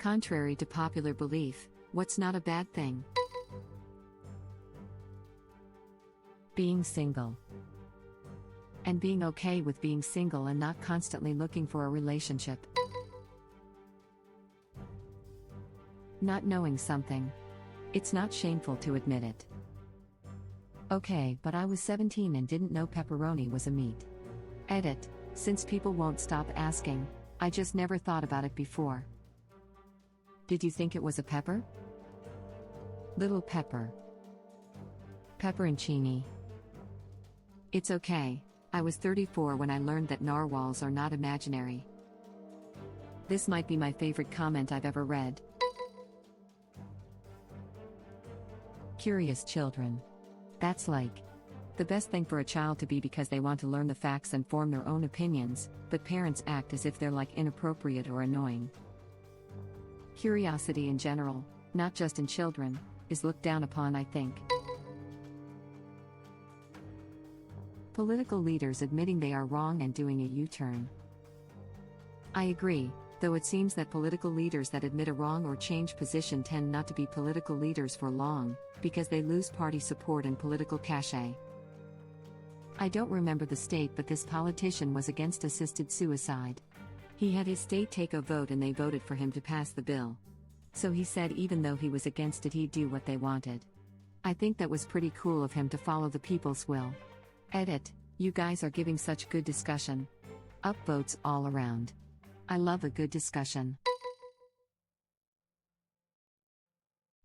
Contrary to popular belief, what's not a bad thing? Being single. And being okay with being single and not constantly looking for a relationship. Not knowing something. It's not shameful to admit it. Okay, but I was 17 and didn't know pepperoni was a meat. Edit. Since people won't stop asking, I just never thought about it before. Did you think it was a pepper? Little pepper. Pepperoncini. It's okay. I was 34 when I learned that narwhals are not imaginary. This might be my favorite comment I've ever read. Curious children. That's like the best thing for a child to be because they want to learn the facts and form their own opinions, but parents act as if they're like inappropriate or annoying. Curiosity in general, not just in children, is looked down upon, I think. Political leaders admitting they are wrong and doing a U-turn. I agree, though it seems that political leaders that admit a wrong or change position tend not to be political leaders for long, because they lose party support and political cachet. I don't remember the state, but this politician was against assisted suicide. He had his state take a vote and they voted for him to pass the bill. So he said even though he was against it, he'd do what they wanted. I think that was pretty cool of him to follow the people's will. Edit. You guys are giving such good discussion. Upvotes all around. I love a good discussion.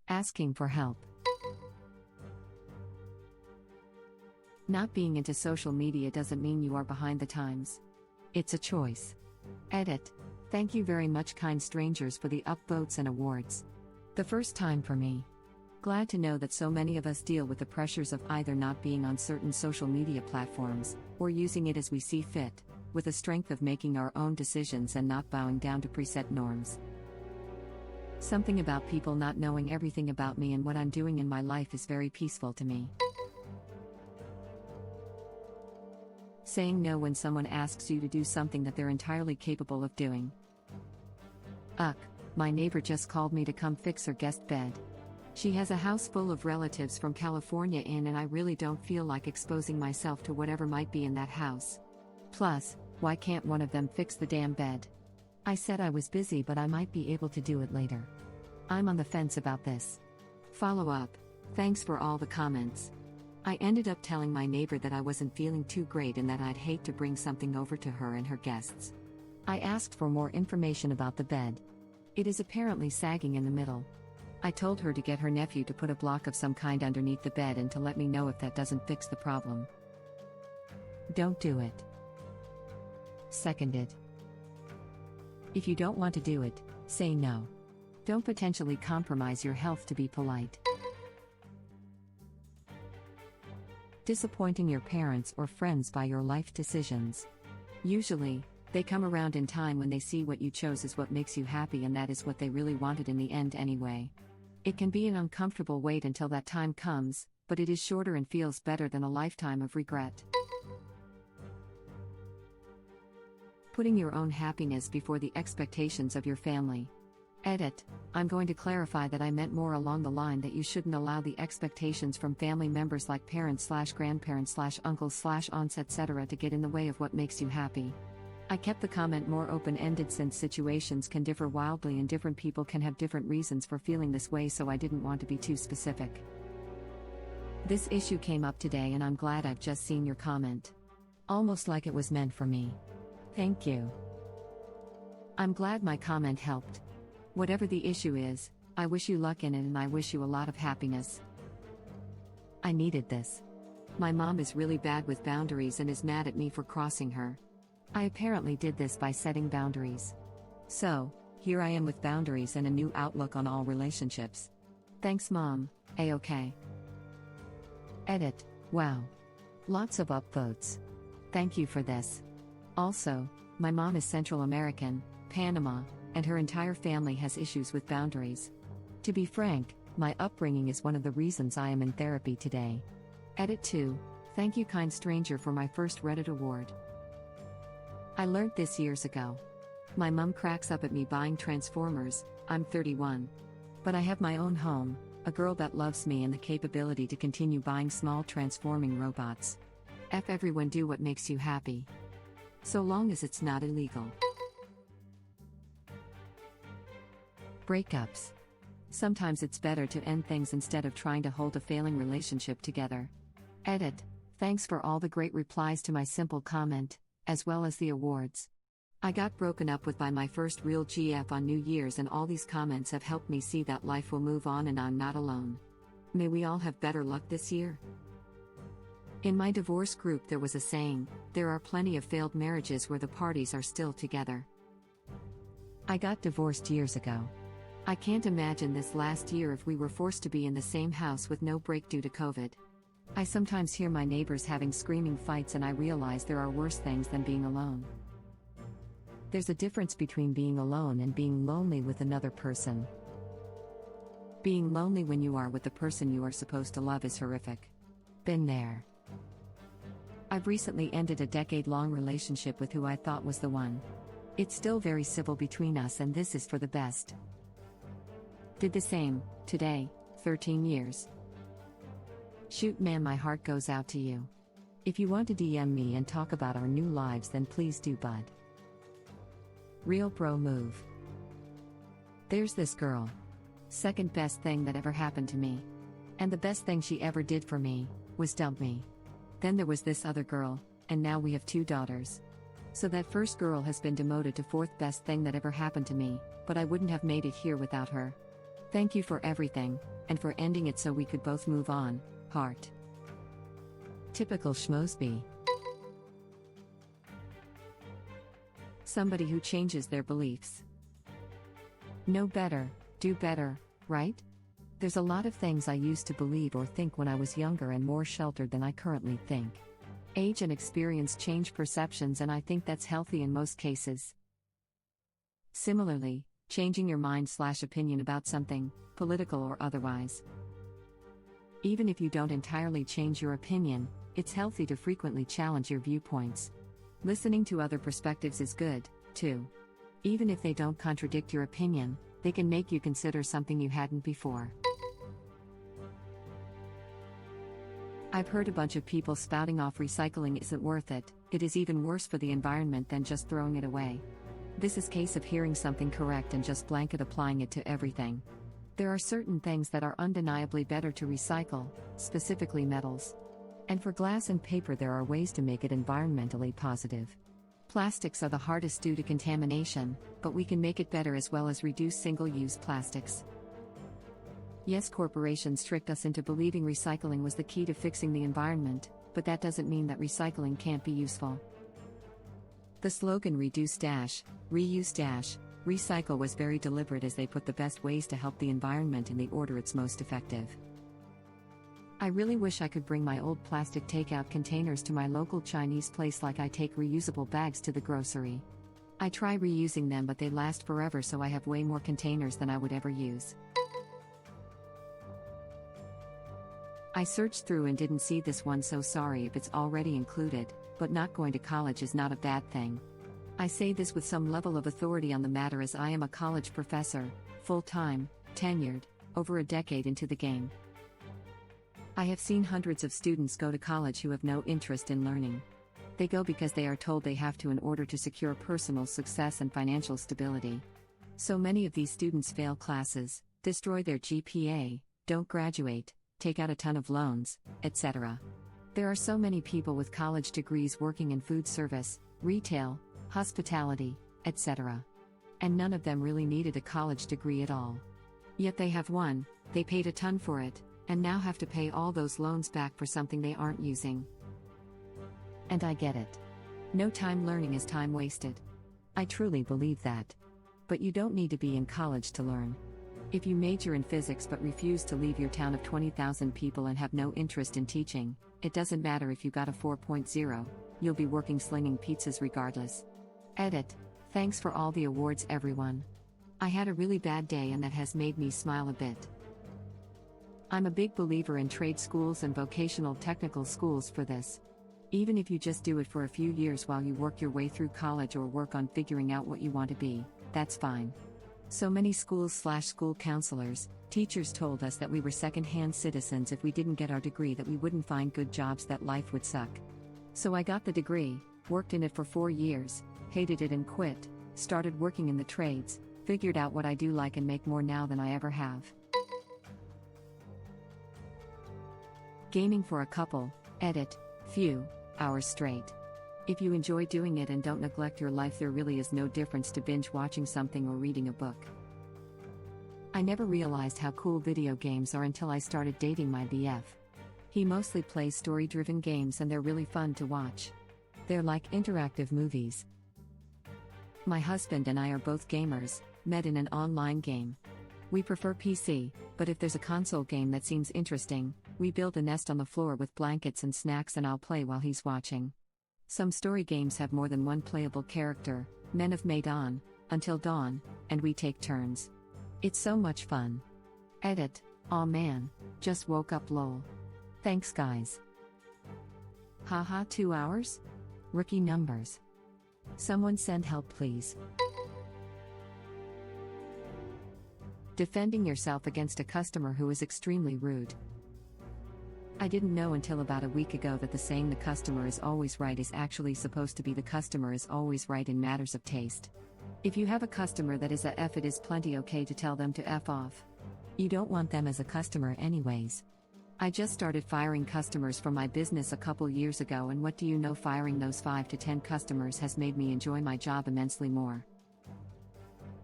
Asking for help. Not being into social media doesn't mean you are behind the times. It's a choice. Edit. Thank you very much, kind strangers, for the upvotes and awards. The first time for me. Glad to know that so many of us deal with the pressures of either not being on certain social media platforms, or using it as we see fit, with the strength of making our own decisions and not bowing down to preset norms. Something about people not knowing everything about me and what I'm doing in my life is very peaceful to me. Saying no when someone asks you to do something that they're entirely capable of doing. My neighbor just called me to come fix her guest bed. She has a house full of relatives from California in, and I really don't feel like exposing myself to whatever might be in that house. Plus, why can't one of them fix the damn bed? I said I was busy, but I might be able to do it later. I'm on the fence about this. Follow up. Thanks for all the comments. I ended up telling my neighbor that I wasn't feeling too great and that I'd hate to bring something over to her and her guests. I asked for more information about the bed. It is apparently sagging in the middle. I told her to get her nephew to put a block of some kind underneath the bed and to let me know if that doesn't fix the problem. Don't do it. Seconded. If you don't want to do it, say no. Don't potentially compromise your health to be polite. Disappointing your parents or friends by your life decisions. Usually, they come around in time when they see what you chose is what makes you happy, and that is what they really wanted in the end anyway. It can be an uncomfortable wait until that time comes, but it is shorter and feels better than a lifetime of regret. Putting your own happiness before the expectations of your family. Edit. I'm going to clarify that I meant more along the line that you shouldn't allow the expectations from family members like parents/grandparents/uncles/aunts etc. to get in the way of what makes you happy. I kept the comment more open-ended since situations can differ wildly and different people can have different reasons for feeling this way, so I didn't want to be too specific. This issue came up today and I'm glad I've just seen your comment. Almost like it was meant for me. Thank you. I'm glad my comment helped. Whatever the issue is, I wish you luck in it and I wish you a lot of happiness. I needed this. My mom is really bad with boundaries and is mad at me for crossing her. I apparently did this by setting boundaries. So, here I am with boundaries and a new outlook on all relationships. Thanks, Mom. A-okay. Edit. Wow. Lots of upvotes. Thank you for this. Also, my mom is Central American, Panama, and her entire family has issues with boundaries. To be frank, my upbringing is one of the reasons I am in therapy today. Edit 2. Thank you, kind stranger, for my first Reddit award. I learned this years ago. My mum cracks up at me buying Transformers. I'm 31. But I have my own home, a girl that loves me, and the capability to continue buying small transforming robots. F everyone, do what makes you happy. So long as it's not illegal. Breakups. Sometimes it's better to end things instead of trying to hold a failing relationship together. Edit. Thanks for all the great replies to my simple comment, as well as the awards. I got broken up with by my first real GF on New Year's, and all these comments have helped me see that life will move on and I'm not alone. May we all have better luck this year. In my divorce group there was a saying, there are plenty of failed marriages where the parties are still together. I got divorced years ago. I can't imagine this last year if we were forced to be in the same house with no break due to COVID. I sometimes hear my neighbors having screaming fights and I realize there are worse things than being alone. There's a difference between being alone and being lonely with another person. Being lonely when you are with the person you are supposed to love is horrific. Been there. I've recently ended a decade-long relationship with who I thought was the one. It's still very civil between us, and this is for the best. Did the same, today, 13 years. Shoot man, my heart goes out to you. If you want to DM me and talk about our new lives, then please do, bud. Real bro move. There's this girl. Second best thing that ever happened to me. And the best thing she ever did for me was dump me. Then there was this other girl, and now we have 2 daughters. So that first girl has been demoted to 4th best thing that ever happened to me, but I wouldn't have made it here without her. Thank you for everything, and for ending it so we could both move on, heart. Typical schmosby. Somebody who changes their beliefs. Know better, do better, right? There's a lot of things I used to believe or think when I was younger and more sheltered than I currently think. Age and experience change perceptions, and I think that's healthy in most cases. Similarly, changing your mind/opinion about something, political or otherwise. Even if you don't entirely change your opinion, it's healthy to frequently challenge your viewpoints. Listening to other perspectives is good, too. Even if they don't contradict your opinion, they can make you consider something you hadn't before. I've heard a bunch of people spouting off recycling isn't worth it, it is even worse for the environment than just throwing it away. This is case of hearing something correct and just blanket applying it to everything. There are certain things that are undeniably better to recycle, specifically metals. And for glass and paper there are ways to make it environmentally positive. Plastics are the hardest due to contamination, but we can make it better as well as reduce single-use plastics. Yes, corporations tricked us into believing recycling was the key to fixing the environment, but that doesn't mean that recycling can't be useful. The slogan reduce-reuse-recycle was very deliberate, as they put the best ways to help the environment in the order it's most effective. I really wish I could bring my old plastic takeout containers to my local Chinese place like I take reusable bags to the grocery. I try reusing them, but they last forever, so I have way more containers than I would ever use. I searched through and didn't see this one, so sorry if it's already included, but not going to college is not a bad thing. I say this with some level of authority on the matter, as I am a college professor, full-time, tenured, over a decade into the game. I have seen hundreds of students go to college who have no interest in learning. They go because they are told they have to in order to secure personal success and financial stability. So many of these students fail classes, destroy their GPA, don't graduate, take out a ton of loans, etc. There are so many people with college degrees working in food service, retail, hospitality, etc. And none of them really needed a college degree at all. Yet they have one, they paid a ton for it, and now have to pay all those loans back for something they aren't using. And I get it. No time learning is time wasted. I truly believe that. But you don't need to be in college to learn. If you major in physics but refuse to leave your town of 20,000 people and have no interest in teaching, it doesn't matter if you got a 4.0, you'll be working slinging pizzas regardless. Edit. Thanks for all the awards, everyone. I had a really bad day and that has made me smile a bit. I'm a big believer in trade schools and vocational technical schools for this. Even if you just do it for a few years while you work your way through college or work on figuring out what you want to be, that's fine. So many schools/school counselors, teachers told us that we were second-hand citizens if we didn't get our degree, that we wouldn't find good jobs, that life would suck. So I got the degree, worked in it for 4 years, hated it and quit, started working in the trades, figured out what I do like and make more now than I ever have. Gaming for a couple, edit, few hours straight. If you enjoy doing it and don't neglect your life, there really is no difference to binge watching something or reading a book. I never realized how cool video games are until I started dating my BF. He mostly plays story-driven games and they're really fun to watch. They're like interactive movies. My husband and I are both gamers, met in an online game. We prefer PC, but if there's a console game that seems interesting, we build a nest on the floor with blankets and snacks and I'll play while he's watching. Some story games have more than one playable character, Men of Medan, Until Dawn, and we take turns. It's so much fun. Edit, aw man, just woke up lol. Thanks guys. Haha, 2 hours? Rookie numbers. Someone send help please. Defending yourself against a customer who is extremely rude. I didn't know until about a week ago that the saying "the customer is always right" is actually supposed to be "the customer is always right" in matters of taste. If you have a customer that is a F, it is plenty okay to tell them to F off. You don't want them as a customer anyways. I just started firing customers from my business a couple years ago, and what do you know, firing those 5 to 10 customers has made me enjoy my job immensely more.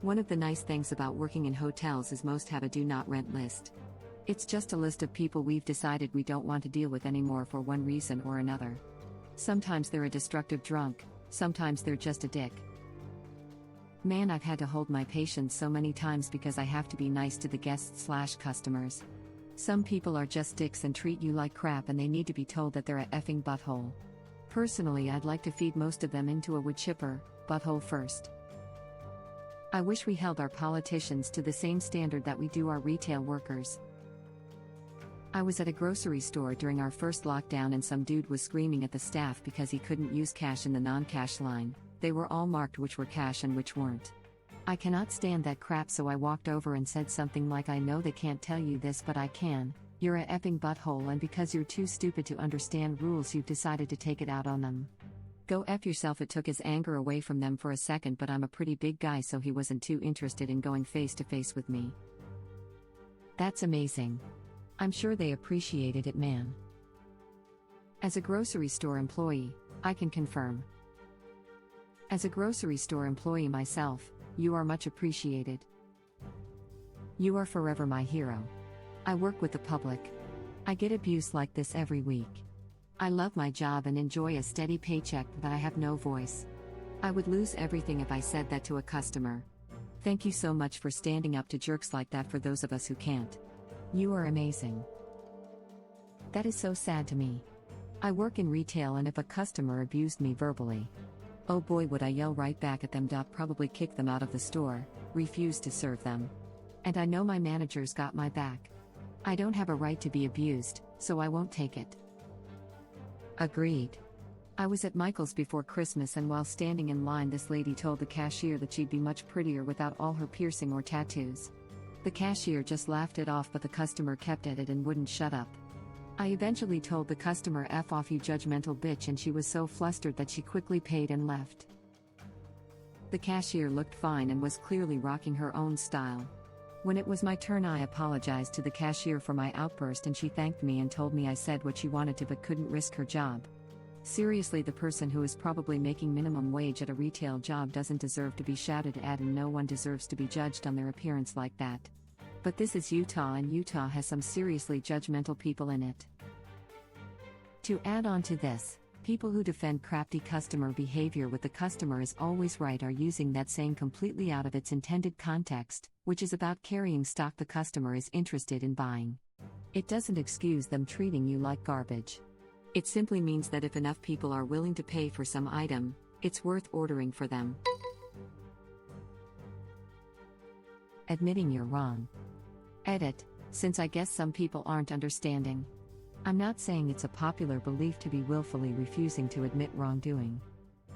One of the nice things about working in hotels is most have a do not rent list. It's just a list of people we've decided we don't want to deal with anymore for one reason or another. Sometimes they're a destructive drunk, sometimes they're just a dick. Man, I've had to hold my patience so many times because I have to be nice to the guests/customers. Some people are just dicks and treat you like crap, and they need to be told that they're a effing butthole. Personally, I'd like to feed most of them into a wood chipper, butthole first. I wish we held our politicians to the same standard that we do our retail workers. I was at a grocery store during our first lockdown and some dude was screaming at the staff because he couldn't use cash in the non-cash line. They were all marked which were cash and which weren't. I cannot stand that crap, so I walked over and said something like, "I know they can't tell you this, but I can. You're a effing butthole, and because you're too stupid to understand rules, you've decided to take it out on them. Go F yourself." It took his anger away from them for a second, but I'm a pretty big guy, so he wasn't too interested in going face to face with me. That's amazing. I'm sure they appreciated it, man. As a grocery store employee, I can confirm. As a grocery store employee myself, you are much appreciated. You are forever my hero. I work with the public. I get abuse like this every week. I love my job and enjoy a steady paycheck, but I have no voice. I would lose everything if I said that to a customer. Thank you so much for standing up to jerks like that for those of us who can't. You are amazing. That is so sad to me. I work in retail, and if a customer abused me verbally, oh boy would I yell right back at them. Probably kick them out of the store, refuse to serve them. And I know my manager's got my back. I don't have a right to be abused, so I won't take it. Agreed. I was at Michael's before Christmas, and while standing in line, this lady told the cashier that she'd be much prettier without all her piercing or tattoos. The cashier just laughed it off, but the customer kept at it and wouldn't shut up. I eventually told the customer, "F off, you judgmental bitch," and she was so flustered that she quickly paid and left. The cashier looked fine and was clearly rocking her own style. When it was my turn, I apologized to the cashier for my outburst, and she thanked me and told me I said what she wanted to but couldn't risk her job. Seriously, the person who is probably making minimum wage at a retail job doesn't deserve to be shouted at, and no one deserves to be judged on their appearance like that. But this is Utah, and Utah has some seriously judgmental people in it. To add on to this, people who defend crafty customer behavior with "the customer is always right" are using that saying completely out of its intended context, which is about carrying stock the customer is interested in buying. It doesn't excuse them treating you like garbage. It simply means that if enough people are willing to pay for some item, it's worth ordering for them. Admitting you're wrong. Edit, since I guess some people aren't understanding. I'm not saying it's a popular belief to be willfully refusing to admit wrongdoing.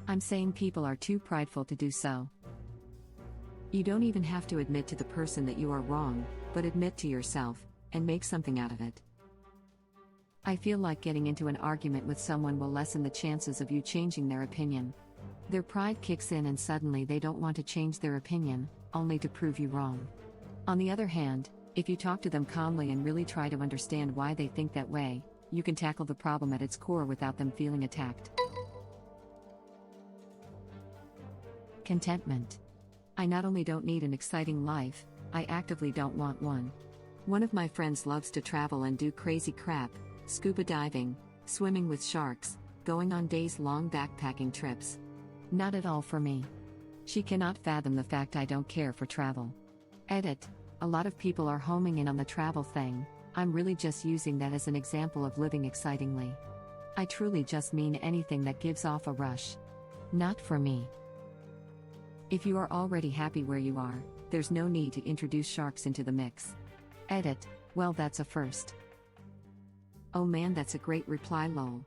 I'm saying people are too prideful to do so. You don't even have to admit to the person that you are wrong, but admit to yourself, and make something out of it. I feel like getting into an argument with someone will lessen the chances of you changing their opinion. Their pride kicks in and suddenly they don't want to change their opinion, only to prove you wrong. On the other hand, if you talk to them calmly and really try to understand why they think that way, you can tackle the problem at its core without them feeling attacked. Contentment. I not only don't need an exciting life, I actively don't want one. One of my friends loves to travel and do crazy crap, scuba diving, swimming with sharks, going on days-long backpacking trips. Not at all for me. She cannot fathom the fact I don't care for travel. Edit. A lot of people are homing in on the travel thing. I'm really just using that as an example of living excitingly. I truly just mean anything that gives off a rush. Not for me. If you are already happy where you are, there's no need to introduce sharks into the mix. Edit. Well, that's a first. Oh man, that's a great reply, lol.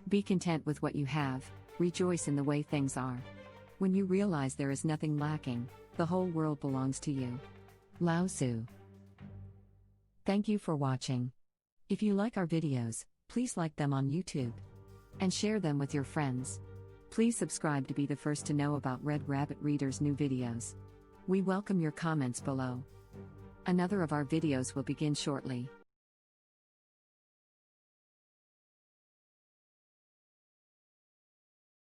Be content with what you have, rejoice in the way things are. When you realize there is nothing lacking, the whole world belongs to you. Lao Tzu. Thank you for watching. If you like our videos, please like them on YouTube. And share them with your friends. Please subscribe to be the first to know about Red Rabbit Reader's new videos. We welcome your comments below. Another of our videos will begin shortly.